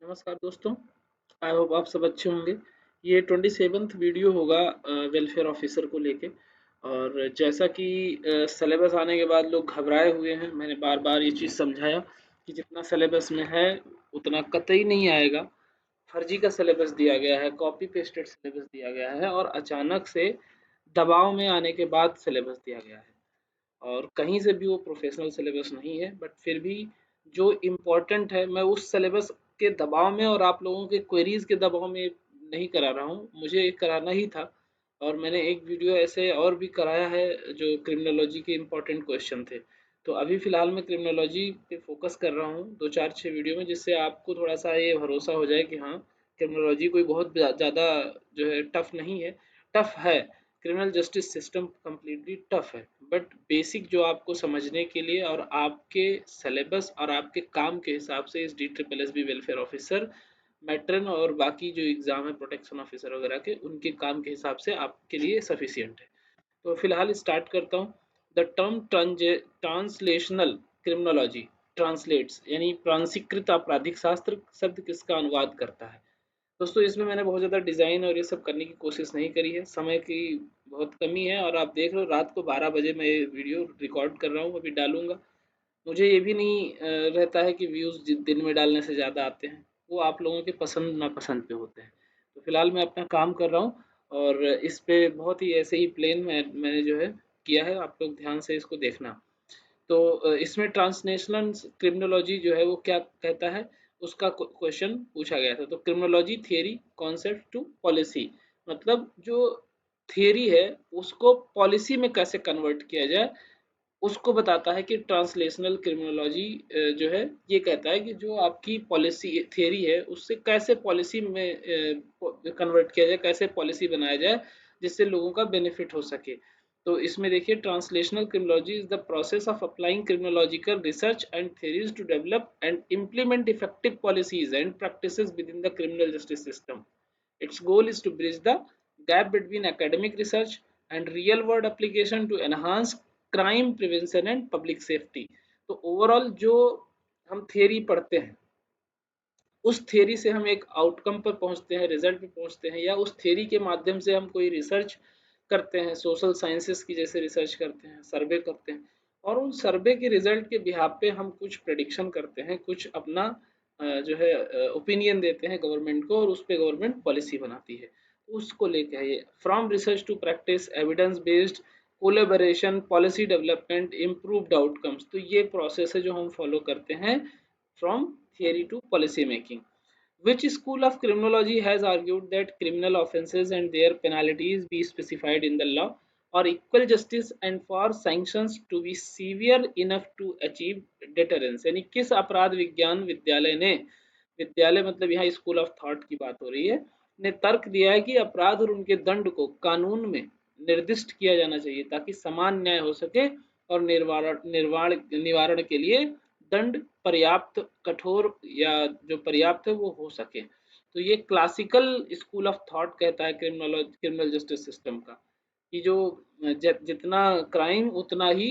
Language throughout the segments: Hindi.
नमस्कार दोस्तों। आई होप आप सब अच्छे होंगे। ये 27th वीडियो होगा वेलफेयर ऑफिसर को लेके। और जैसा कि सिलेबस आने के बाद लोग घबराए हुए हैं, मैंने बार बार ये चीज़ समझाया कि जितना सिलेबस में है उतना कतई नहीं आएगा। फर्जी का सिलेबस दिया गया है, कॉपी पेस्टेड सिलेबस दिया गया है और अचानक से दबाव में आने के बाद सिलेबस दिया गया है। और कहीं से भी वो प्रोफेशनल सिलेबस नहीं है, बट फिर भी जो इम्पोर्टेंट है मैं उस सिलेबस के दबाव में और आप लोगों के क्वेरीज के दबाव में नहीं करा रहा हूँ, मुझे कराना ही था। और मैंने एक वीडियो ऐसे और भी कराया है जो क्रिमिनोलॉजी के इम्पोर्टेंट क्वेश्चन थे। तो अभी फ़िलहाल मैं क्रिमिनोलॉजी पे फोकस कर रहा हूँ 2 4 6 वीडियो में, जिससे आपको थोड़ा सा ये भरोसा हो जाए कि हाँ, क्रिमिनोलॉजी कोई बहुत ज़्यादा जो है टफ नहीं है। टफ है, criminal justice system completely tough है, बट बेसिक जो आपको समझने के लिए और आपके सिलेबस और आपके काम के हिसाब से इस DSSB वेलफेयर ऑफिसर, मैट्रन और बाकी जो एग्ज़ाम है प्रोटेक्शन ऑफिसर वगैरह के, उनके काम के हिसाब से आपके लिए सफिशियंट है। तो फिलहाल स्टार्ट करता हूँ। The term translational criminology translates यानी प्रांशीकृत आपराधिक शास्त्र शब्द किसका अनुवाद करता है। दोस्तों, इसमें मैंने बहुत ज़्यादा डिज़ाइन और ये सब करने की कोशिश नहीं करी है, समय की बहुत कमी है। और आप देख लो रात को 12 बजे मैं ये वीडियो रिकॉर्ड कर रहा हूँ, अभी डालूँगा। मुझे ये भी नहीं रहता है कि व्यूज़ दिन में डालने से ज़्यादा आते हैं, वो आप लोगों के पसंद नापसंद पे होते हैं। तो फिलहाल मैं अपना काम कर रहा हूँ और इस पे बहुत ही ऐसे ही प्लेन मैंने जो है किया है, आप लोग ध्यान से इसको देखना। तो इसमें ट्रांसनेशनल क्रिमिनोलॉजी जो है वो क्या कहता है, उसका क्वेश्चन पूछा गया था। तो criminology theory concept to policy, मतलब जो थियरी है उसको पॉलिसी में कैसे कन्वर्ट किया जाए, उसको बताता है कि ट्रांसलेशनल क्रिमिनोलॉजी जो है ये कहता है कि जो आपकी पॉलिसी थियरी है उससे कैसे पॉलिसी में कन्वर्ट किया जाए, कैसे पॉलिसी बनाया जाए जिससे लोगों का बेनिफिट हो सके। तो इसमें देखिए, translational criminology is the process of applying criminological research and theories to develop and implement effective policies and practices within the criminal justice system. Its goal is to bridge the gap between academic research and real world application to enhance crime prevention and public safety. तो ओवरऑल जो हम थियरी पढ़ते हैं उस थियरी से हम एक आउटकम पर पहुंचते हैं, रिजल्ट पे पहुंचते हैं, या उस थियरी के माध्यम से हम कोई रिसर्च करते हैं, सोशल साइंसेस की जैसे रिसर्च करते हैं, सर्वे करते हैं, और उन सर्वे के रिजल्ट के बिहाफ पे हम कुछ प्रेडिक्शन करते हैं, कुछ अपना जो है ओपिनियन देते हैं गवर्नमेंट को, और उस पर गवर्नमेंट पॉलिसी बनाती है। उसको लेके है ये from research to practice evidence based collaboration policy development improved outcomes. तो ये प्रोसेस है जो हम फॉलो करते हैं from theory to policy making. Which school of criminology has argued that criminal offences and their penalties be specified in the law or equal justice and for sanctions to be severe enough to achieve deterrence? यानी किस अपराध विज्ञान विद्यालय ने, विद्यालय मतलब यहाँ स्कूल ऑफ थॉट की बात हो रही है, ने तर्क दिया है कि अपराध और उनके दंड को कानून में निर्दिष्ट किया जाना चाहिए ताकि समान न्याय हो सके और निवारण के लिए दंड पर्याप्त कठोर या जो पर्याप्त है वो हो सके। तो ये क्लासिकल स्कूल ऑफ थॉट कहता है क्रिमिनल जस्टिस सिस्टम का कि जो जितना क्राइम उतना ही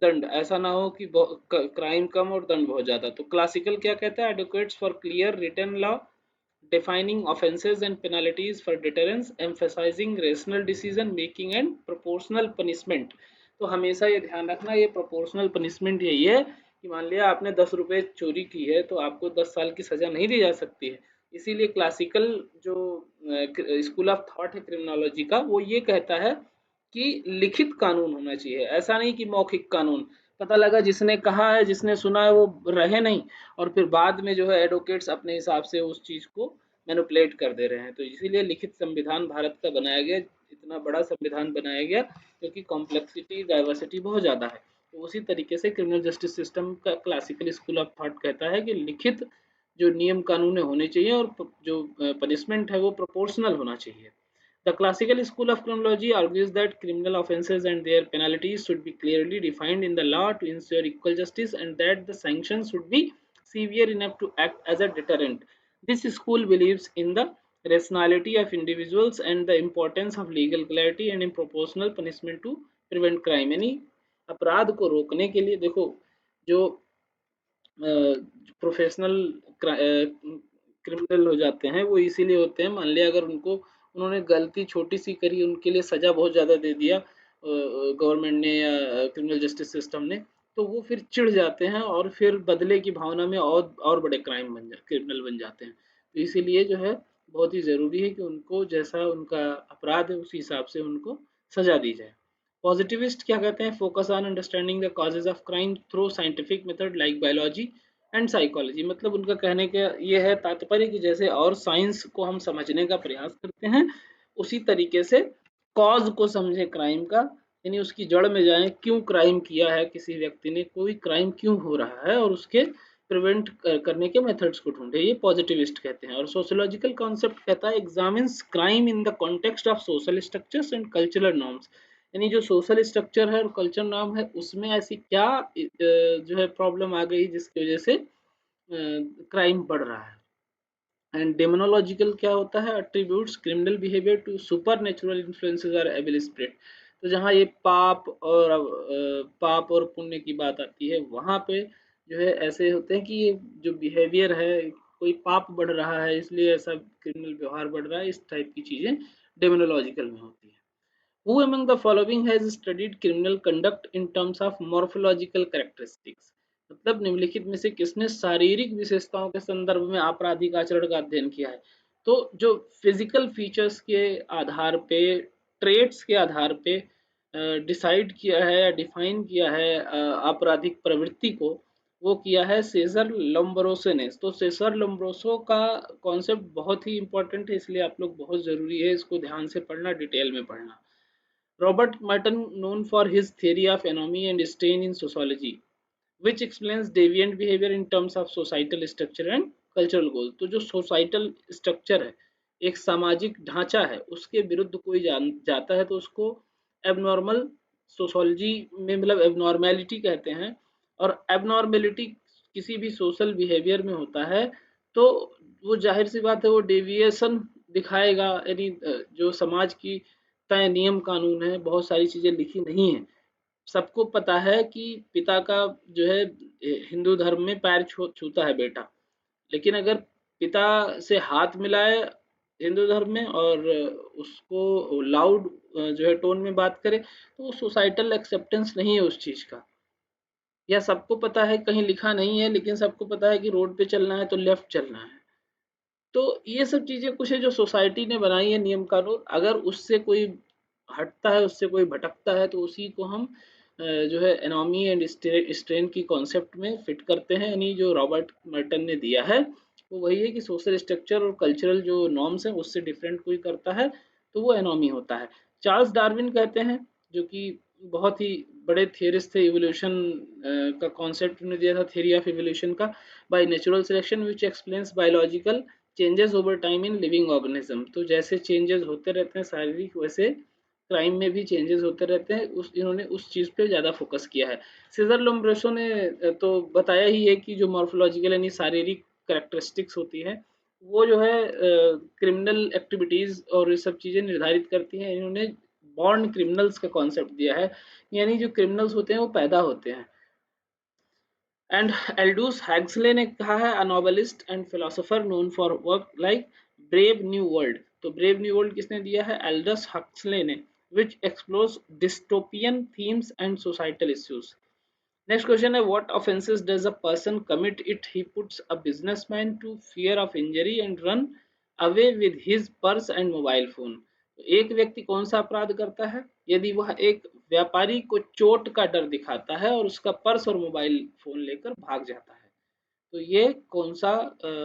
दंड, ऐसा ना हो कि क्राइम कम और दंड बहुत ज्यादा। तो क्लासिकल क्या कहता है, advocates for clear written law defining offences and penalties for deterrence, emphasizing rational decision making and proportional punishment. तो हमेशा ये ध्यान रखना, ये प्रोपोर्शनल पनिशमेंट यही है कि मान लिया आपने 10 रुपए चोरी की है तो आपको 10 साल की सजा नहीं दी जा सकती है। इसीलिए क्लासिकल जो स्कूल ऑफ थॉट है क्रिमिनोलॉजी का, वो ये कहता है कि लिखित कानून होना चाहिए, ऐसा नहीं कि मौखिक कानून। पता लगा जिसने कहा है, जिसने सुना है वो रहे नहीं, और फिर बाद में जो है एडवोकेट्स अपने हिसाब से उस चीज को मैनिपुलेट कर दे रहे हैं। तो इसीलिए लिखित संविधान भारत का बनाया गया, इतना बड़ा संविधान बनाया गया क्योंकि कॉम्प्लेक्सिटी डाइवर्सिटी बहुत ज़्यादा है। तो उसी तरीके से क्रिमिनल जस्टिस सिस्टम का क्लासिकल स्कूल ऑफ थॉट कहता है कि लिखित जो नियम कानून होने चाहिए और जो पनिशमेंट है वो प्रोपोर्शनल होना चाहिए। The classical school of criminology argues that criminal offences and their penalties should be clearly defined in the law to ensure equal justice and that the sanctions should be severe enough to act as a deterrent. This school believes in the rationality of individuals and the importance of legal clarity and in proportional punishment to prevent crime. यानी अपराध को रोकने के लिए देखो, जो प्रोफेशनल क्रिमिनल हो जाते हैं वो इसीलिए होते हैं, मान लिया अगर उनको उन्होंने गलती छोटी-सी करी, उनके लिए सज़ा बहुत ज़्यादा दे दिया गवर्नमेंट ने या क्रिमिनल जस्टिस सिस्टम ने, तो वो फिर चिढ़ जाते हैं और फिर बदले की भावना में और बड़े क्रिमिनल बन जाते हैं। तो इसीलिए जो है बहुत ही ज़रूरी है कि उनको जैसा उनका अपराध है उसी हिसाब से उनको सज़ा दी जाए। पॉजिटिविस्ट क्या कहते हैं? Focus on understanding the causes of crime through scientific method like biology and psychology. मतलब उनका कहने का ये है तात्पर्य कि जैसे और साइंस को हम समझने का प्रयास करते हैं, उसी तरीके से कॉज को समझे क्राइम का, यानी उसकी जड़ में जाएं, क्यों क्राइम किया है किसी व्यक्ति ने, कोई क्राइम क्यों हो रहा है और उसके प्रिवेंट करने के मेथड्स को ढूंढे, ये पॉजिटिविस्ट कहते हैं। और सोशियोलॉजिकल कॉन्सेप्ट कहता है examines crime in the context of social structures and cultural norms. यानी जो सोशल स्ट्रक्चर है और कल्चर नॉर्म है उसमें ऐसी क्या जो है प्रॉब्लम आ गई जिसकी वजह से क्राइम बढ़ रहा है। एंड डेमोनोलॉजिकल क्या होता है? Attributes criminal behaviour to super natural influences और एविल स्पिरिट। तो जहाँ ये पाप और पुण्य की बात आती है, वहाँ पे जो है ऐसे होते हैं कि ये जो बिहेवियर है, कोई पाप बढ़ रहा है इसलिए ऐसा क्रिमिनल व्यवहार बढ़ रहा है, इस टाइप की चीजें डेमोनोलॉजिकल में होती है। Who among the following has studied criminal conduct in terms of morphological characteristics? मतलब निम्नलिखित में से किसने शारीरिक विशेषताओं के संदर्भ में आपराधिक आचरण का अध्ययन किया है? तो जो फिजिकल फीचर्स के आधार पे, ट्रेट्स के आधार पे डिसाइड किया है या डिफाइन किया है आपराधिक प्रवृत्ति को, वो किया है सेजर लम्बरोसो ने। तो सेजर लम्बरोसो का कॉन्सेप्ट बहुत ही इंपॉर्टेंट है, इसलिए आप लोग बहुत जरूरी है इसको ध्यान से पढ़ना, डिटेल में पढ़ना। Robert Merton, known for his theory of anomy and strain in sociology, which explains deviant behavior in terms of societal structure and cultural goals। तो जो सोसाइटल स्ट्रक्चर है, एक सामाजिक ढांचा है, उसके विरुद्ध कोई जाता है तो उसको एबनॉर्मल सोशोलॉजी में मतलब एबनॉर्मेलिटी कहते हैं। और एबनॉर्मेलिटी किसी भी सोशल बिहेवियर में होता है तो वो जाहिर सी बात है वो डेविएशन दिखाएगा, यानी जो समाज की तय नियम कानून है, बहुत सारी चीजें लिखी नहीं है। सबको पता है कि पिता का जो है हिंदू धर्म में पैर छूता है बेटा, लेकिन अगर पिता से हाथ मिलाए हिंदू धर्म में और उसको लाउड जो है टोन में बात करे तो वो सोसाइटल एक्सेप्टेंस नहीं है उस चीज का। या सबको पता है, कहीं लिखा नहीं है लेकिन सबको पता है कि रोड पे चलना है तो लेफ्ट चलना है। तो ये सब चीजें कुछ है जो सोसाइटी ने बनाई है नियम कानून, अगर उससे कोई हटता है, उससे कोई भटकता है तो उसी को हम जो है एनोमी एंड स्ट्रेन की कॉन्सेप्ट में फिट करते हैं। यानी जो रॉबर्ट मर्टन ने दिया है वो वही है कि सोशल स्ट्रक्चर और कल्चरल जो नॉर्म्स हैं उससे डिफरेंट कोई करता है तो वो एनोमी होता है। चार्ल्स डार्विन कहते हैं, जो कि बहुत ही बड़े थियरिस्ट थे इवोल्यूशन का कॉन्सेप्ट उन्होंने दिया था, थ्योरी ऑफ इवोल्यूशन का, by natural selection which explains biological changes over time in living organism. तो जैसे चेंजेस होते रहते हैं शारीरिक, वैसे क्राइम में भी चेंजेस होते रहते हैं, उस इन्होंने उस चीज पे ज्यादा फोकस किया है। सीजर लोम्ब्रेसो ने तो बताया ही है कि जो मॉर्फोलॉजिकल यानी शारीरिक कैरेक्टरिस्टिक्स होती है वो जो है क्रिमिनल एक्टिविटीज और ये सब चीजें निर्धारित करती हैं। इन्होंने बॉर्न क्रिमिनल्स का कॉन्सेप्ट दिया है, यानी जो क्रिमिनल्स होते हैं वो पैदा होते हैं। एंड एल्डूस हैक्सले ने कहा है, a novelist and philosopher known for work like Brave New World. तो ब्रेव न्यू वर्ल्ड किसने दिया है? एल्डस हक्सले ने, which explores dystopian themes and societal issues. Next question है, what offences does a person commit it he puts a businessman to fear of injury and run away with his purse and mobile phone. एक व्यक्ति कौन सा अपराध करता है यदि वह एक व्यापारी को चोट का डर दिखाता है और उसका पर्स और मोबाइल फोन लेकर भाग जाता है? तो ये कौन सा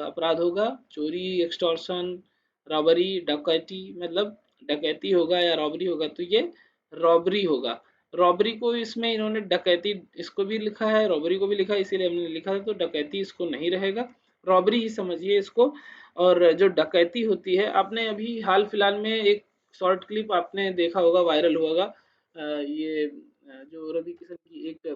अपराध होगा? चोरी, एक्सटॉर्शन, रॉबरी, डकैती, मतलब डकैती होगा या रॉबरी होगा? तो ये रॉबरी होगा। रॉबरी को इसमें इन्होंने डकैती इसको भी लिखा है, रॉबरी को भी लिखा है, इसीलिए हमने लिखा था, तो डकैती इसको नहीं रहेगा, रॉबरी ही समझिए इसको। और जो डकैती होती है, आपने अभी हाल फिलहाल में एक शॉर्ट क्लिप आपने देखा होगा, वायरल हुआ होगा, ये जो रवि किशन की एक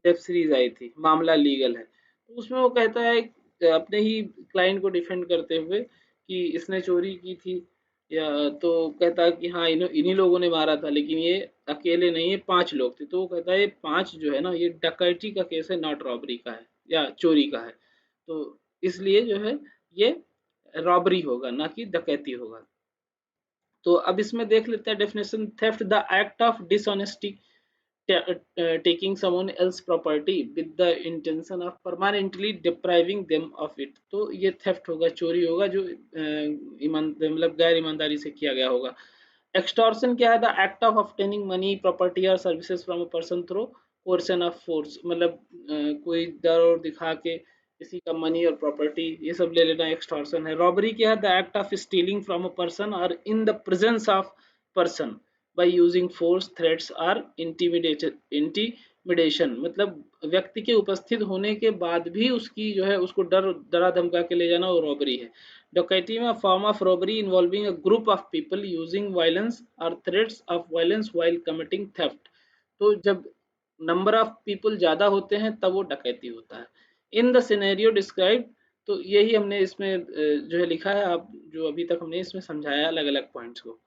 वेब सीरीज आई थी, मामला लीगल है। तो उसमें वो कहता है अपने ही क्लाइंट को डिफेंड करते हुए कि इसने चोरी की थी, या तो कहता है कि हाँ इन्हीं लोगों ने मारा था, लेकिन ये अकेले नहीं है, 5 लोग थे। तो वो कहता है ये 5 जो है ना, ये डकैती का केस है, नॉट रॉबरी का है या चोरी का है। तो इसलिए जो है ये रॉबरी होगा, ना कि डकैती होगा। तो अब इसमें देख लेते हैं definition. Theft the act of dishonesty taking someone else property with the intention of permanently depriving them of it। तो ये थेफ्ट होगा, चोरी होगा जो मतलब गैर ईमानदारी से किया गया होगा। एक्सटॉर्शन क्या है? The act of obtaining money property और services from a person through coercion of force, मतलब कोई डर और दिखा के किसी का मनी और प्रॉपर्टी ये सब ले लेना एक्सटॉर्शन है। रॉबरी क्या है? The act of stealing from a person और in the presence of person by using force, threats और इंटिमिडेशन, मतलब व्यक्ति के उपस्थित होने के बाद भी उसकी जो है उसको डरा धमका के ले जाना, वो रॉबरी है। डकैती में form of robbery involving a group of people using violence और threats of violence while committing theft. तो जब नंबर ऑफ पीपल ज्यादा होते हैं तब वो डकैती होता है। इन द सिनेरियो डिस्क्राइब, तो यही हमने इसमें जो है लिखा है, आप जो अभी तक हमने इसमें समझाया अलग अलग पॉइंट्स को।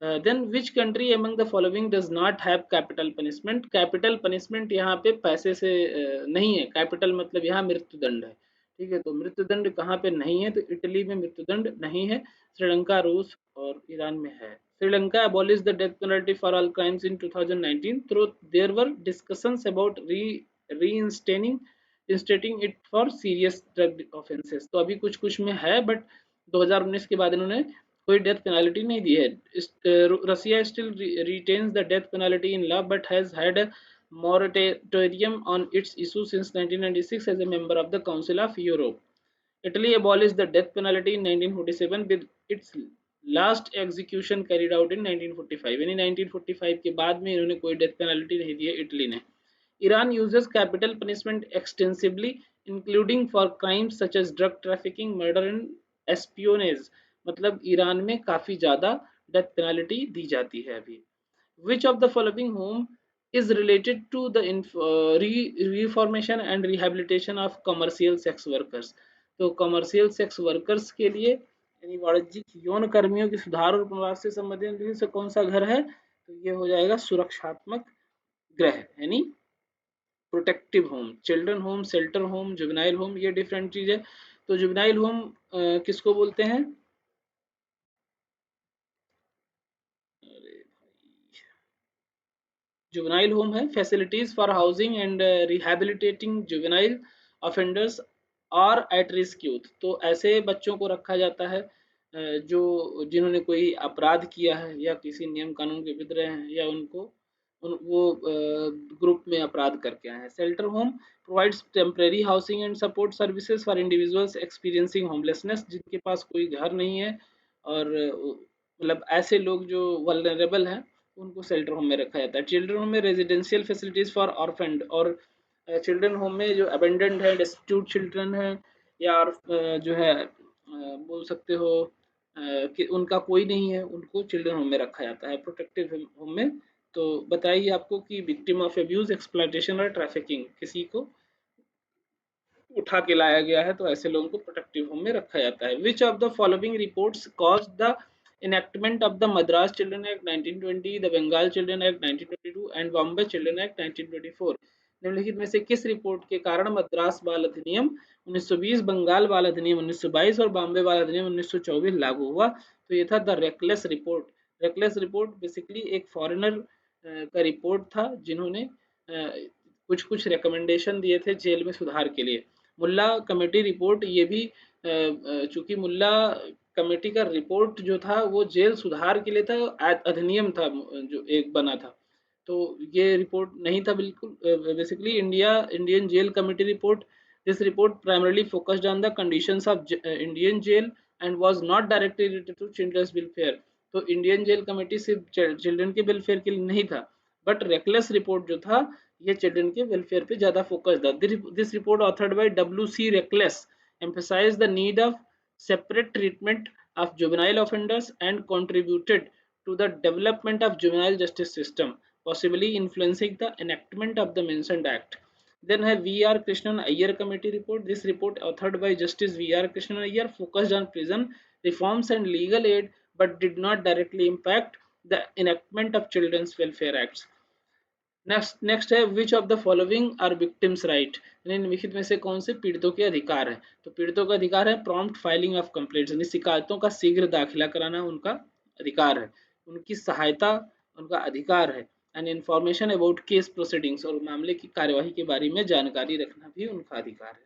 Then which country among the following does not have capital punishment? Capital punishment यहाँ पे पैसे से नहीं है। कैपिटल मतलब यहाँ मृत्युदंड है। ठीक है, तो मृत्युदंड कहाँ पे नहीं है? तो इटली में मृत्युदंड नहीं है, श्रीलंका, रूस और ईरान में है। Sri Lanka abolished the death penalty for all crimes in 2019, though there were discussions about reinstating it for serious drug offenses। तो अभी कुछ कुछ में है, बट 2019 के बाद इन्होंने कोई डेथ पेनाल्टी नहीं दी है। रसिया still retains the death penalty in law but has had a moratorium on its issue since 1996 as a member of the Council of Europe। Italy abolished the death penalty in 1947 with its last execution carried out in 1945। यानी 1945 के बाद में इन्होंने कोई डेथ पेनल्टी नहीं दी है इटली ने। Iran uses capital punishment extensively, including for crimes such as drug trafficking, murder and espionage। मतलब ईरान में काफी ज्यादा डेथ पेनल्टी दी जाती है अभी। Which of the following home is related to the reformation and rehabilitation of commercial sex workers? तो कमर्शियल सेक्स वर्कर्स के लिए यानी वाणिज्यिक यौन कर्मियों के सुधार और पुनर्वास से संबंधित से कौन सा घर है? तो ये हो जाएगा सुरक्षात्मक गृह, यानी protective home. Children home, shelter home, juvenile home, ये डिफरेंट चीज है। तो जुवेनाइल होम किसको बोलते हैं? जुवेनाइल होम है facilities for housing and rehabilitating juvenile offenders और एट रिस्क यूथ। तो ऐसे बच्चों को रखा जाता है जो जिन्होंने कोई अपराध किया है या किसी नियम कानून के विरुद्ध रहे हैं, या उनको वो ग्रुप में अपराध करके आए हैं। Shelter home provides temporary housing and support services for individuals experiencing homelessness, जिनके पास कोई घर नहीं है और मतलब ऐसे लोग जो वल्नरेबल हैं उनको शेल्टर होम में रखा जाता है। चिल्ड्रन होम में रेजिडेंशियल फैसिलिटीज फॉर ऑर्फेंड, और चिल्ड्रन होम में जो अबेंडेंड है, डेस्टिट्यूट चिल्ड्रन है, या जो है बोल सकते हो कि उनका कोई नहीं है, उनको चिल्ड्रन होम में रखा जाता है, प्रोटेक्टिव होम में। तो बताइए आपको कि विक्टिम ऑफ एब्यूज, एक्सप्लॉयटेशन और ट्रैफिकिंग किसी को उठा के लाया गया है तो ऐसे लोगों को प्रोटेक्टिव होम में रखा जाता है। Which of the following reports cause the enactment of the Madras Children Act 1920, the Bengal Children Act 1922 and Bombay Children Act 1924? निम्नलिखित में से किस रिपोर्ट के कारण मद्रास बाल अधिनियम 1920, बंगाल बाल अधिनियम 1922 और बॉम्बे बाल अधिनियम 1924 लागू हुआ? तो ये था the reckless report. Reckless report basically एक फॉरेनर का रिपोर्ट था जिन्होंने कुछ कुछ रिकमेंडेशन दिए थे जेल में सुधार के लिए। मुल्ला कमेटी रिपोर्ट, ये भी चूंकि मुल्ला कमेटी का रिपोर्ट जो था वो जेल सुधार के लिए था, अधिनियम था जो एक बना था, तो ये रिपोर्ट नहीं था बिल्कुल। Basically Indian jail committee report, this report primarily focused on the conditions of Indian jail and was not directly related to children's welfare. तो इंडियन जेल कमेटी सिर्फ चिल्ड्रन के वेलफेयर के लिए नहीं था, बट रेकलेस रिपोर्ट जो था ये चिल्ड्रन के वेलफेयर पे ज्यादा फोकस था। This report authored by W C Reckless emphasized the need of separate treatment of juvenile offenders and contributed to the development of juvenile justice system, possibly influencing the enactment of the mentioned act। Then have V.R. Krishnan Iyer committee report. This report authored by Justice V.R. Krishnan Iyer focused on prison reforms and legal aid but did not directly impact the enactment of children's welfare acts। Next है which of the following are victims right, यानी निम्नलिखित में से कौन से पीड़ितों के अधिकार है। तो पीड़ितों का अधिकार है प्रॉम्प्ट फाइलिंग ऑफ कंप्लेंट्स, यानी शिकायतों का शीघ्र दाखिला कराना उनका अधिकार है। उनकी सहायता उनका अधिकार है। And information about case proceedings, और मामले की कार्यवाही के बारे में जानकारी रखना भी उनका अधिकार है।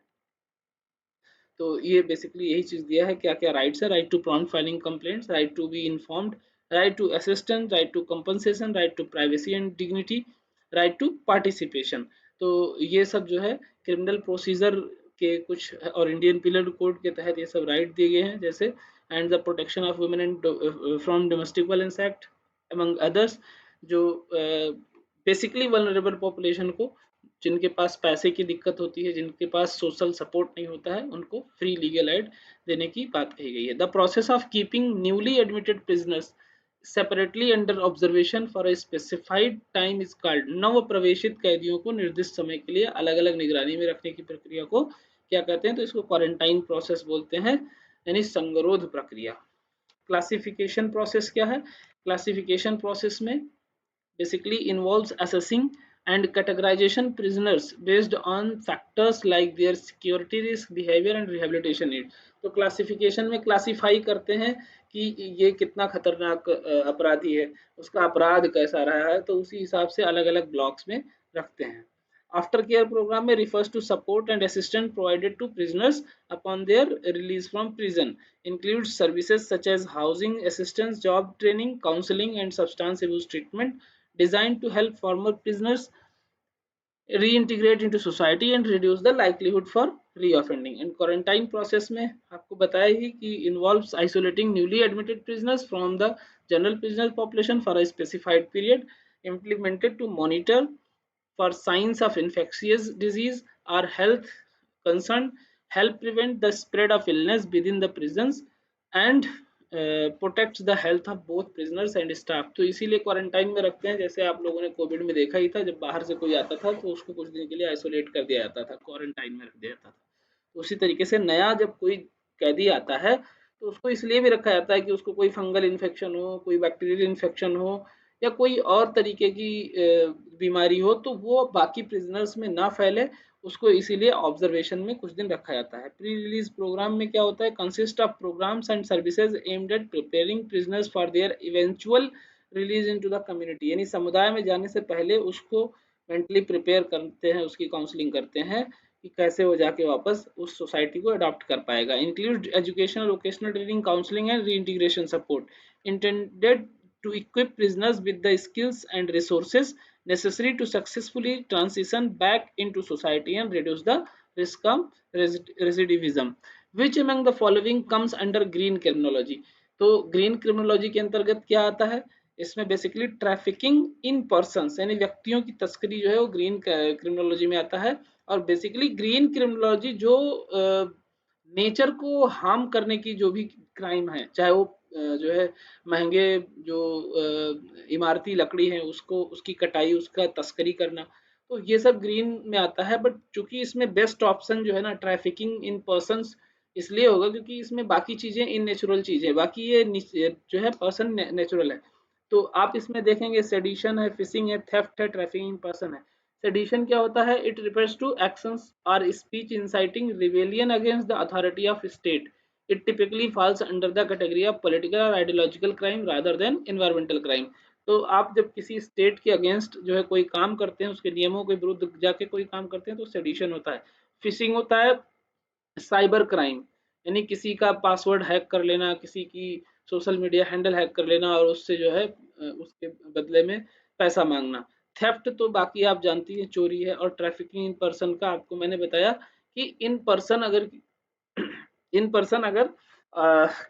तो ये बेसिकली यही चीज दिया है, क्या क्या राइट्स है। Right to prompt filing complaints, right to be informed, right to assistance, right to compensation, right to privacy and dignity, right to participation. तो ये सब जो है क्रिमिनल प्रोसीजर के कुछ, और इंडियन पिनल कोड के तहत ये सब राइट दिए गए हैं, जैसे and the protection of women and from domestic violence act among others, जो बेसिकली वल्नरेबल पॉपुलेशन को, जिनके पास पैसे की दिक्कत होती है, जिनके पास सोशल सपोर्ट नहीं होता है, उनको फ्री लीगल एड देने की बात कही गई है। The process of keeping newly admitted prisoners separately under observation for a specified time is called, नव प्रवेशित कैदियों को निर्दिष्ट समय के लिए अलग अलग निगरानी में रखने की प्रक्रिया को क्या कहते हैं, तो इसको क्वारंटाइन प्रोसेस बोलते हैं, यानी संगरोध प्रक्रिया। क्लासिफिकेशन प्रोसेस क्या है? क्लासिफिकेशन प्रोसेस में basically involves assessing and categorization prisoners based on factors like their security risk, behavior and rehabilitation need। तो क्लासिफिकेशन में क्लासिफाई करते हैं कि ये कितना खतरनाक अपराधी है, उसका अपराध कैसा रहा है, तो उसी हिसाब से अलग अलग ब्लॉक्स में रखते हैं। आफ्टर केयर प्रोग्राम में refers to support and assistance provided to prisoners upon their release from prison, includes services such as housing assistance, job training, counseling and substance abuse treatment designed to help former prisoners reintegrate into society and reduce the likelihood for reoffending। And quarantine process में आपको बताया ही कि involves isolating newly admitted prisoners from the general prisoner population for a specified period, implemented to monitor for signs of infectious disease or health concern, help prevent the spread of illness within the prisons and protects the health of both prisoners and staff. तो इसीलिए क्वारंटाइन में रखते हैं, जैसे आप लोगों ने कोविड में देखा ही था, जब बाहर से कोई आता था तो उसको कुछ दिन के लिए आइसोलेट कर दिया जाता था, क्वारंटाइन में रख दिया जाता था। तो उसी तरीके से नया जब कोई कैदी आता है तो उसको इसलिए भी रखा जाता है कि उसको कोई फंगल इन्फेक्शन हो, कोई बैक्टीरियल इन्फेक्शन हो या कोई और तरीके की बीमारी हो तो वो बाकी प्रिजनर्स में ना फैले, उसको इसीलिए ऑब्जर्वेशन में कुछ दिन रखा जाता है। प्री रिलीज प्रोग्राम में क्या होता है? Consist of programmes and services aimed at preparing prisoners for their eventual release into the community, यानी समुदाय में जाने से पहले उसको मेंटली प्रिपेयर करते हैं, उसकी काउंसलिंग करते हैं कि कैसे वो जाके वापस उस सोसाइटी को अडॉप्ट कर पाएगा। Include educational, vocational training, counselling and reintegration support intended to equip prisoners with the skills and resources necessary to successfully transition back into society and reduce the risk of recidivism। Which among the following comes under green criminology? तो ग्रीन क्रिमिनोलॉजी के अंतर्गत क्या आता है? इसमें बेसिकली ट्रैफिकिंग इन पर्सन, यानी व्यक्तियों की तस्करी जो है वो ग्रीन क्रिमिनोलॉजी में आता है। और बेसिकली ग्रीन क्रिमिनोलॉजी जो नेचर को हार्म करने की जो भी क्राइम है, चाहे वो जो है महंगे जो इमारती लकड़ी है उसको, उसकी कटाई, उसका तस्करी करना, तो ये सब ग्रीन में आता है। बट चूंकि इसमें बेस्ट ऑप्शन जो है ना ट्रैफिकिंग इन पर्संस इसलिए होगा क्योंकि इसमें बाकी चीजें इन नेचुरल चीजें, बाकी ये जो है पर्सन नेचुरल है। तो आप इसमें देखेंगे सेडिशन है, फिशिंग है, थेफ्ट है, ट्रैफिकिंग इन पर्सन है। सेडिशन क्या होता है? इट रिफर्स टू एक्शंस और speech inciting rebellion against the authority of state. it typically falls under the category of political or ideological crime rather than environmental crime। तो आप जब किसी स्टेट के अगेंस्ट जो है कोई काम करते हैं, उसके नियमों के विरुद्ध जाके कोई काम करते हैं तो सेडिशन होता है। फिशिंग होता है साइबर क्राइम, यानी किसी का पासवर्ड हैक कर लेना, किसी की सोशल मीडिया हैंडल हैक कर लेना और उससे जो है उसके बदले में पैसा मांगना। थेफ्ट तो बाकी आप जानती हैं चोरी है। और ट्रैफिकिंग इन पर्सन का आपको मैंने बताया कि इन पर्सन अगर इन पर्सन अगर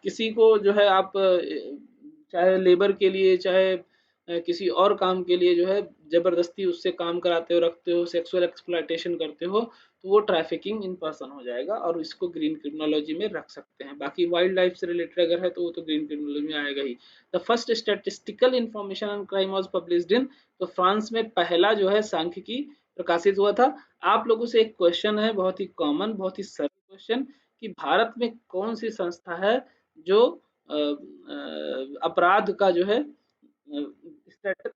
किसी को जो है आप चाहे लेबर के लिए, चाहे किसी और काम के लिए जो है जबरदस्ती उससे काम कराते हो, रखते हो, सेक्सुअल एक्सप्लॉयटेशन करते हो, तो वो ट्रैफिकिंग इन पर्सन हो जाएगा और इसको ग्रीन क्रिमिनोलॉजी में रख सकते हैं। बाकी वाइल्ड लाइफ से रिलेटेड अगर है तो वो तो ग्रीन क्रिमिनोलॉजी में आएगा ही। The first statistical information on crime was published in, तो फ्रांस में पहला जो है सांख्यिकी प्रकाशित हुआ था। आप लोगों से एक क्वेश्चन है, बहुत ही कॉमन, बहुत ही सरल क्वेश्चन, कि भारत में कौन सी संस्था है जो अपराध का जो है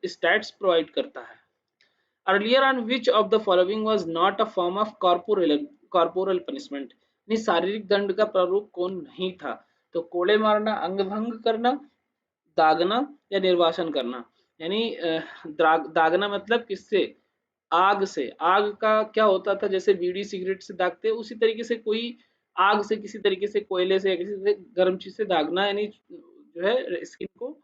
स्टैट्स प्रोवाइड करता है? Earlier on which of the following was not a form of corporal punishment, यानी शारीरिक दंड का प्रारूप कौन नहीं था? तो कोड़े मारना, अंग भंग करना, दागना या निर्वासन करना। यानी दागना मतलब किससे? आग से। आग का क्या होता था, जैसे बीड़ी सिगरेट से दागते हैं उसी तरीके से कोई आग से, किसी तरीके से कोयले से या किसी से गर्म चीज से दागना, यानी जो है स्किन को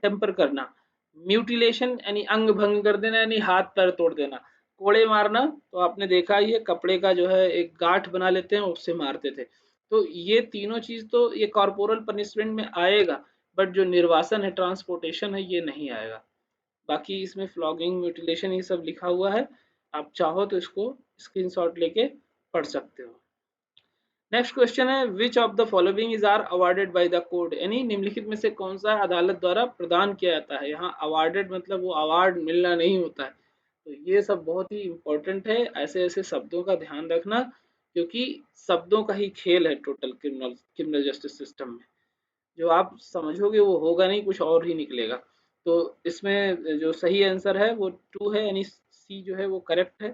टेम्पर करना। म्यूटिलेशन यानी अंग भंग कर देना, यानी हाथ पैर तोड़ देना। कोड़े मारना तो आपने देखा ही है, कपड़े का जो है एक गांठ बना लेते हैं उससे मारते थे। तो ये तीनों चीज तो ये कॉर्पोरल पनिशमेंट में आएगा, बट जो निर्वासन है, ट्रांसपोर्टेशन है, ये नहीं आएगा। बाकी इसमें फ्लॉगिंग, म्यूटिलेशन ये सब लिखा हुआ है, आप चाहो तो इसको स्क्रीनशॉट लेके पढ़ सकते हो। नेक्स्ट क्वेश्चन है, which of the following is are awarded by the court, यानी निम्नलिखित में से कौन सा अदालत द्वारा प्रदान किया जाता है? यहाँ अवार्डेड मतलब वो अवार्ड मिलना नहीं होता है। तो ये सब बहुत ही इंपॉर्टेंट है, ऐसे ऐसे शब्दों का ध्यान रखना, क्योंकि शब्दों का ही खेल है total criminal criminal justice system में। जो आप समझोगे वो होगा नहीं, कुछ और ही निकलेगा। तो इसमें जो सही आंसर है वो 2 है, यानी सी जो है वो करेक्ट है।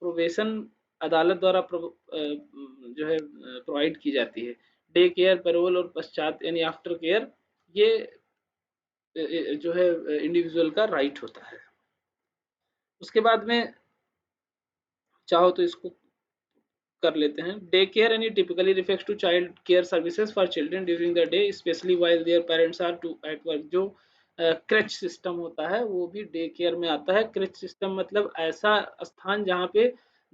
प्रोबेशन अदालत द्वारा जो है प्रोवाइड की जाती है। डे केयर, पैरोल और पश्चात यानी आफ्टर केयर, ये जो है इंडिविजुअल का राइट होता है। उसके बाद में चाहो तो इसको कर लेते हैं। डे केयर यानी typically refers to child care services for children during the day specially while their parents are to at work. जो क्रेच सिस्टम होता है वो भी डे केयर में आता है। क्रेच सिस्टम मतलब ऐसा स्थान जहाँ पे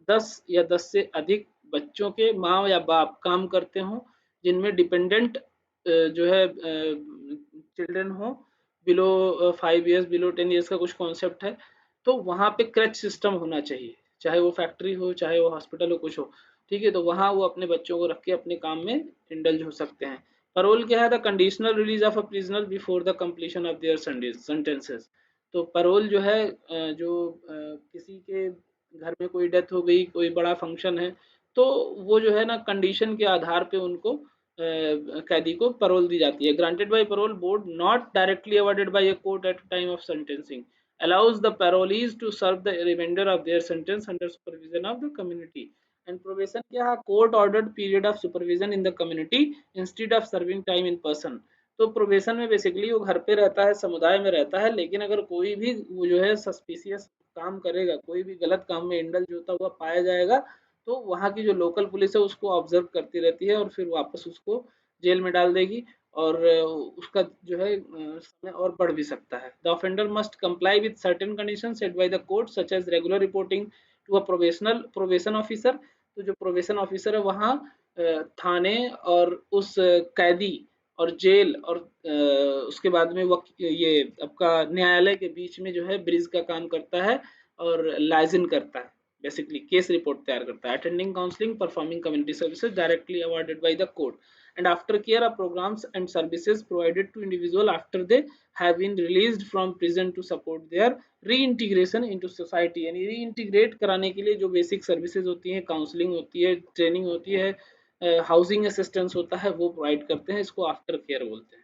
10 या 10 से अधिक बच्चों के माँ या बाप काम करते हों, जिनमें डिपेंडेंट जो है चिल्ड्रन हो, बिलो 5 ईयर्स, बिलो 10 ईयर्स का कुछ कॉन्सेप्ट है। तो वहाँ पे क्रेच सिस्टम होना चाहिए, चाहे वो फैक्ट्री हो, चाहे वो हॉस्पिटल हो, कुछ हो। ठीक है, तो वहाँ वो अपने बच्चों को रख के अपने काम में इंडल्ज हो सकते हैं। पैरोल क्या है? The conditional release of a prisoner before the completion of their sentences. तो पैरोल जो है जो किसी के घर में कोई डेथ हो गई, कोई बड़ा फंक्शन है, तो वो जो है ना कंडीशन के आधार पे उनको कैदी को पैरोल दी जाती है। Granted by parole board, not directly awarded by a court at time of sentencing, allows the parolees to serve the remainder of their sentence under supervision of the community. And probation क्या है? court ordered period of supervision in the community instead of serving time in person. तो प्रोबेशन में बेसिकली वो घर पे रहता है, समुदाय में रहता है, लेकिन अगर कोई भी वो जो है सस्पिशियस काम करेगा, कोई भी गलत काम में इंडल्ज होता हुआ पाया जाएगा, तो वहाँ की जो लोकल पुलिस है उसको ऑब्जर्व करती रहती है और फिर वापस उसको जेल में डाल देगी, और उसका जो है समय और बढ़ भी सकता है। The offender must comply with certain condition set by the court such as regular reporting to a probation officer. तो जो प्रोबेशन ऑफिसर है वहाँ थाने और उस कैदी और जेल और उसके बाद में ये आपका न्यायालय के बीच में जो है ब्रिज का काम करता है और लाइजन करता है, बेसिकली केस रिपोर्ट तैयार करता है। Attending counselling, performing community services directly awarded bye the court, and aftercare are programs and services provided to individual after they have been released from prison to support their reintegration into society। यानी reintegrate कराने के लिए जो बेसिक सर्विसेज होती हैं, काउंसलिंग होती है, ट्रेनिंग होती है, हाउसिंग असिस्टेंस होता है, वो प्रोवाइड करते हैं, इसको आफ्टर केयर बोलते हैं।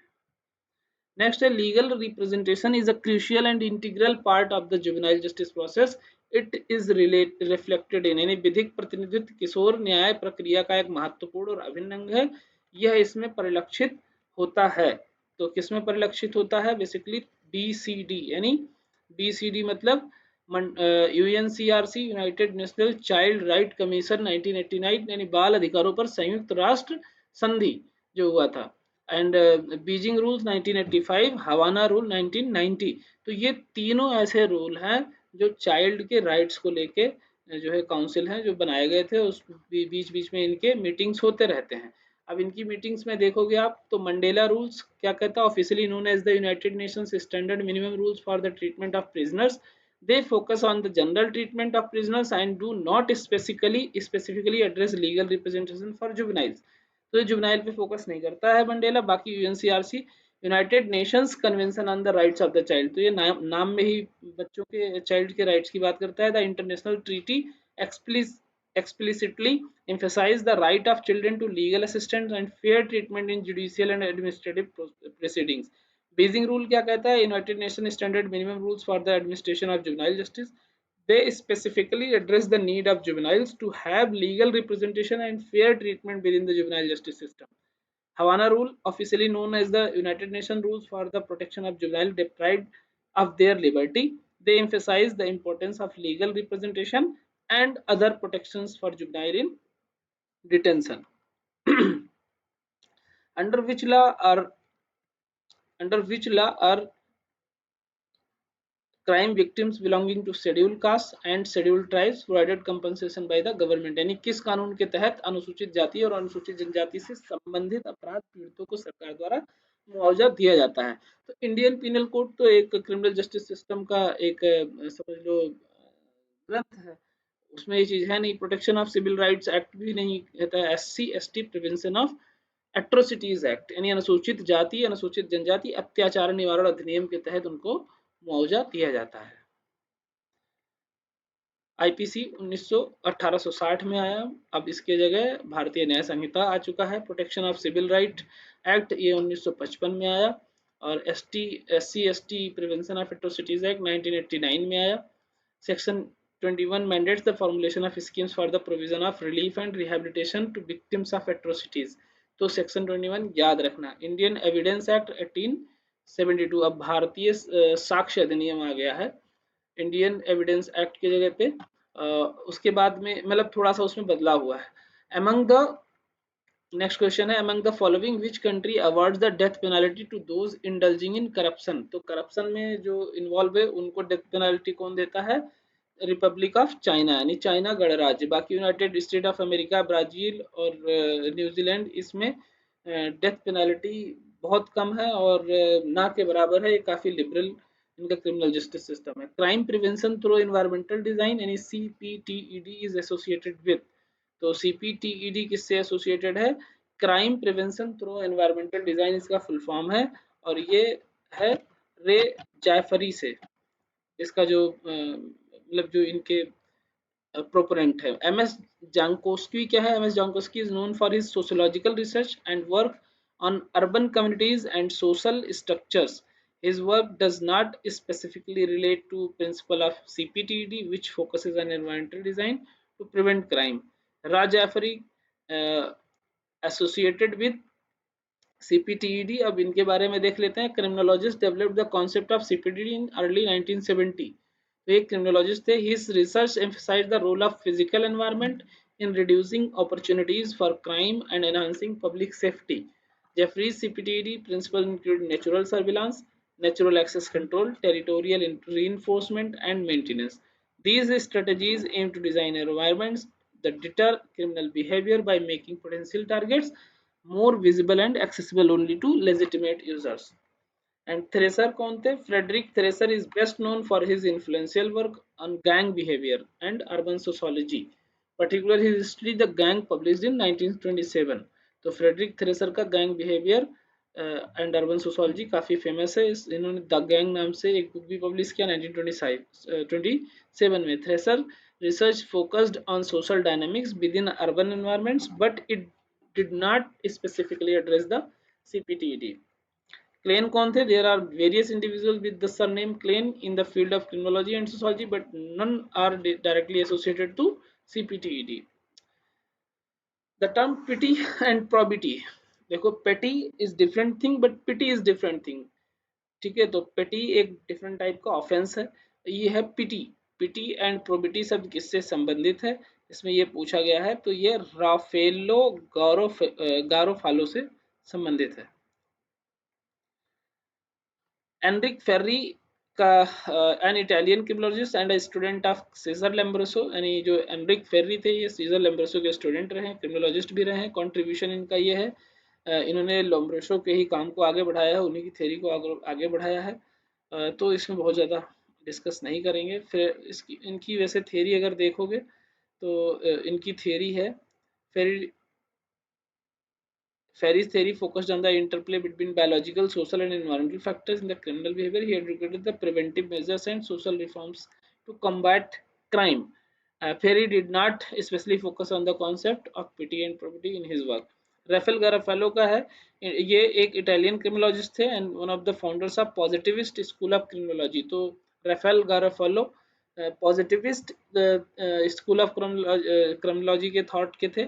नेक्स्ट है, legal representation is a crucial and integral part of the juvenile justice process. It is reflected in, यानी विधिक प्रतिनिधित्व किशोर न्याय प्रक्रिया का एक महत्वपूर्ण और अभिन्न अंग है। यह इसमें परिलक्षित होता है। तो किसमें परिलक्षित होता है? बेसिकली बीसीडी, यानी बीसीडी मतलब UNCRC, United national child right commission 1989, यानी बाल अधिकारों पर संयुक्त राष्ट्र संधि जो हुआ था, एंड बीजिंग रूल्स 1985, हवाना रूल 1990। तो ये तीनों ऐसे रूल हैं जो चाइल्ड के राइट्स को लेके जो है काउंसिल हैं जो बनाए गए थे, उस बीच बीच में इनके मीटिंग्स होते रहते हैं। अब इनकी मीटिंग्स में देखोगे आप तो मंडेला रूल्स क्या कहता है? Officially known as the United Nations standard minimum rules for the treatment of prisoners. they focus on the general treatment of prisoners and do not specifically address legal representation for juveniles। तो ये जुवेनाइल पे फोकस नहीं करता है मंडेला। बाकी UNCRC, United Nations convention on the rights of the child, तो ये नाम में ही बच्चों के, चाइल्ड के राइट्स की बात करता है। The international treaty explicitly emphasize the right of children to legal assistance and fair treatment in judicial and administrative proceedings। Beijing rule क्या कहता है? United nation standard minimum rules for the administration of juvenile justice. They specifically address the need of juveniles to have legal representation and fair treatment within the juvenile justice system. Havana Rule, officially known as the United Nations Rules for the Protection of Juvenile Deprived of Their Liberty, they emphasize the importance of legal representation and other protections for juvenile in detention. under which law are under which law are crime victims belonging to scheduled castes and scheduled tribes provided compensation by the government, यानी किस कानून के तहत अनुसूचित जाति और अनुसूचित जनजाति से संबंधित अपराध पीड़ितों को सरकार द्वारा मुआवजा दिया जाता है। तो इंडियन पिनल कोड तो एक क्रिमिनल जस्टिस सिस्टम का एक समझ लो ग्रंथ है, उसमें ये चीज है नहीं। Protection of civil rights act भी नहीं कहता है, SC/ST prevention of atrocities act, यानी अनुसूचित जाति अनुसूचित जनजाति अत्याचार निवारण अधिनियम के तहत उनको मुआवजा दिया जाता है। आईपीसी 1860 में आया, अब इसके जगह भारतीय न्याय संहिता आ चुका है। Protection of civil right act ये 1955 में आया, और SC/ST prevention of atrocities act 1989 में आया। Section 21 mandates the formulation of schemes for the provision of relief and rehabilitation to victims of atrocities। तो सेक्शन 21 याद रखना। इंडियन एविडेंस एक्ट 1872, अब भारतीय साक्ष्य अधिनियम आ गया है इंडियन एविडेंस एक्ट की जगह पे। उसके बाद में मतलब थोड़ा सा उसमें बदलाव हुआ है। अमंग द नेक्स्ट क्वेश्चन है, among the following which country awards the death penalty to those indulging in corruption. तो करप्शन में जो इन्वॉल्व है उनको डेथ पेनल्टी कौन देता है? रिपब्लिक ऑफ चाइना, यानी चाइना गणराज्य। बाकी United state of America, Brazil और न्यूजीलैंड इसमें डेथ पेनल्टी बहुत कम है और ना के बराबर है, ये काफी लिबरल इनका क्रिमिनल जस्टिस सिस्टम है। Crime prevention through environmental design यानी CPTED इज एसोसिएटेड विद, तो CPTED किससे एसोसिएटेड है? Crime prevention through environmental design इसका फुल फॉर्म है, और ये है रे जैफरी से, इसका जो मतलब जो इनके प्रोपोनेंट है। MS जांकोस्की क्या है? MS Jankowski is known for his sociological research and work on urban communities and social structures. His work does not specifically relate to principle of CPTED, which focuses on environmental design to prevent crime. Raj Jafari associated with CPTED, अब इनके बारे में देख लेते हैं। Criminologist developed the concept of CPTED in early 1970। तो एक क्रिमिनोलॉजिस्ट थे। His research emphasise the role of physical environment in reducing opportunities for crime and enhancing public safety. Jeffrey's CPTED principles include natural surveillance, natural access control, territorial reinforcement, and maintenance. These strategies aim to design environments that deter criminal behavior by making potential targets more visible and accessible only to legitimate users. And Thresher कौन थे? Frederick Thresher is best known for his influential work on gang behavior and urban sociology. Particularly his history The Gang, published in 1927। तो फ्रेडरिक थ्रेसर का gang behaviour and urban sociology काफी फेमस है। इन्होंने द गैंग नाम से एक बुक भी पब्लिश किया 1927 में। Thrasher research focused on social dynamics within urban environments, but it did not specifically address the CPTED। Klein कौन थे? There are various individual with the surname Klein in the field of criminology and sociology, but none are directly associated to CPTED। The term pity and probity, देखो petty is different thing but pity is different thing, ठीक है। तो petty एक different type का offense है, ये है pity। pity and probity शब्द किससे संबंधित है इसमें ये पूछा गया है, तो ये राफेलो गारोफालो से संबंधित है। एनरिक फेर्री का an Italian criminologist and student of Cesare Lombroso, यानी जो एनरिक फेर्री थे ये सीजर लैम्ब्रोसो के स्टूडेंट रहे, क्रिमिनोलॉजिस्ट भी रहे। कंट्रीब्यूशन इनका ये है, इन्होंने लैम्ब्रोसो के ही काम को आगे बढ़ाया है, उन्हीं की थ्योरी को आगे बढ़ाया है। तो इसमें बहुत ज़्यादा डिस्कस नहीं करेंगे। फिर इनकी वैसे थ्योरी अगर देखोगे तो इनकी थ्योरी है Ferry's theory focused on the interplay between biological, social, and environmental factors in the criminal behavior. He advocated the preventive measures and social reforms to combat crime. Ferry did not especially focus on the concept of pity and probity in his work. Rafael Garofalo का है, ये एक इटालियन क्रिमिनोलॉजिस्ट थे and one of the founders of positivist school of criminology. तो Raffaele Garofalo positivist school of criminology के थॉट के थे,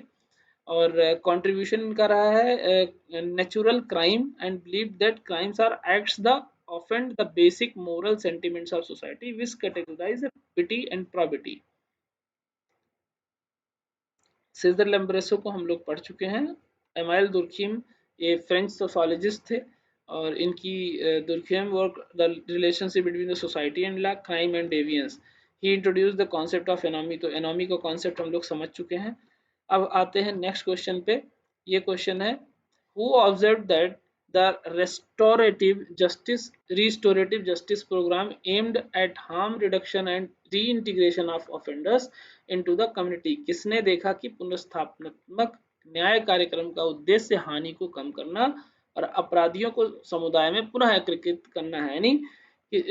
और कंट्रीब्यूशन इनका रहा है natural crime and believe that crimes are acts the offend the basic moral sentiments of society which categorize pity and probity. Cesare Lombroso को हम लोग पढ़ चुके हैं। एमाइल दुर्खिम ये फ्रेंच सोशोलॉजिस्ट थे, और इनकी Durkheim work the relationship between the society and law crime and deviance. He introduce the concept of anomie, तो एनोमी का कॉन्सेप्ट हम लोग समझ चुके हैं। अब आते हैं नेक्स्ट क्वेश्चन पे। ये क्वेश्चन है, who observe that the restorative justice program aimed at harm reduction and reintegration of offenders into the community। किसने देखा कि पुनर्स्थापनात्मक न्याय कार्यक्रम का उद्देश्य हानि को कम करना और अपराधियों को समुदाय में पुनः एकीकृत करना है, यानी कि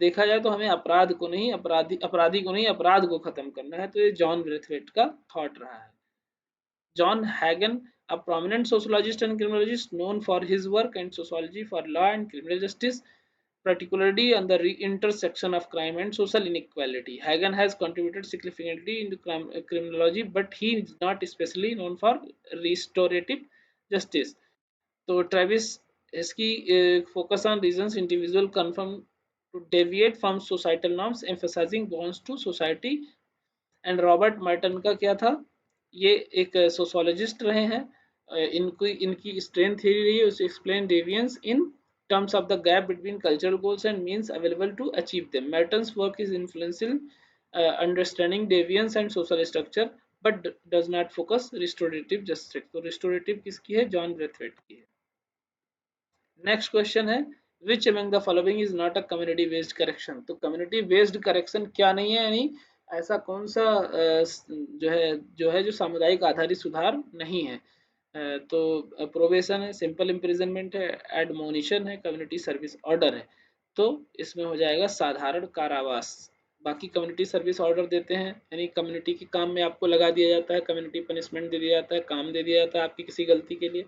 देखा जाए तो हमें अपराध को नहीं, अपराधी को नहीं, अपराध को खत्म करना है। तो ये जॉन ब्रेथवेट का थॉट रहा है। John Hagen, a prominent sociologist and criminologist known for his work and sociology for law and criminal justice, particularly on the intersection of crime and social inequality. Hagen has contributed significantly into criminology, but he is not especially known for restorative justice. So Travis Heskey focus on reasons individual confirm to deviate from societal norms, emphasizing bonds to society। And Robert Marton का क्या था, ये एक सोशोलॉजिस्ट रहे हैं। इनकी इनकी स्ट्रेंथ थ्योरी रही है उसे explain deviance in terms of the gap between cultural goals and means available to achieve them. Merton's work is influential understanding deviance and social structure, but does not focus restorative justice। तो restorative किसकी है, जॉन ब्रेथवेट की है। नेक्स्ट क्वेश्चन है, which among the following is not a community based correction. तो कम्युनिटी बेस्ड करेक्शन क्या नहीं है, यानी ऐसा कौन सा जो सामुदायिक आधारित सुधार नहीं है। तो प्रोबेशन है, सिंपल इम्प्रिजनमेंट है, एडमोनिशन है, कम्युनिटी सर्विस ऑर्डर है। तो इसमें हो जाएगा साधारण कारावास। बाकी कम्युनिटी सर्विस ऑर्डर देते हैं, यानी कम्युनिटी के काम में आपको लगा दिया जाता है, कम्युनिटी पनिशमेंट दे दिया जाता है, काम दे दिया जाता है आपकी किसी गलती के लिए।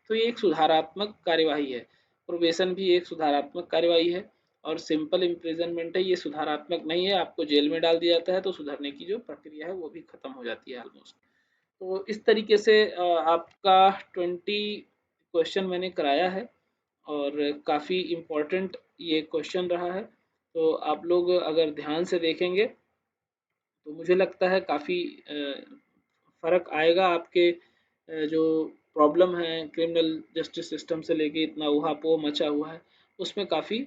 तो ये एक सुधारात्मक कार्यवाही है। प्रोबेशन भी एक सुधारात्मक कार्यवाही है, और सिंपल इम्प्रिजनमेंट है, ये सुधारात्मक नहीं है, आपको जेल में डाल दिया जाता है, तो सुधरने की जो प्रक्रिया है वो भी खत्म हो जाती है ऑलमोस्ट। तो इस तरीके से आपका 20 क्वेश्चन मैंने कराया है, और काफ़ी इम्पोर्टेंट ये क्वेश्चन रहा है। तो आप लोग अगर ध्यान से देखेंगे तो मुझे लगता है काफ़ी फ़र्क आएगा आपके जो प्रॉब्लम है क्रिमिनल जस्टिस सिस्टम से लेके इतना उहापोह मचा हुआ है, उसमें काफ़ी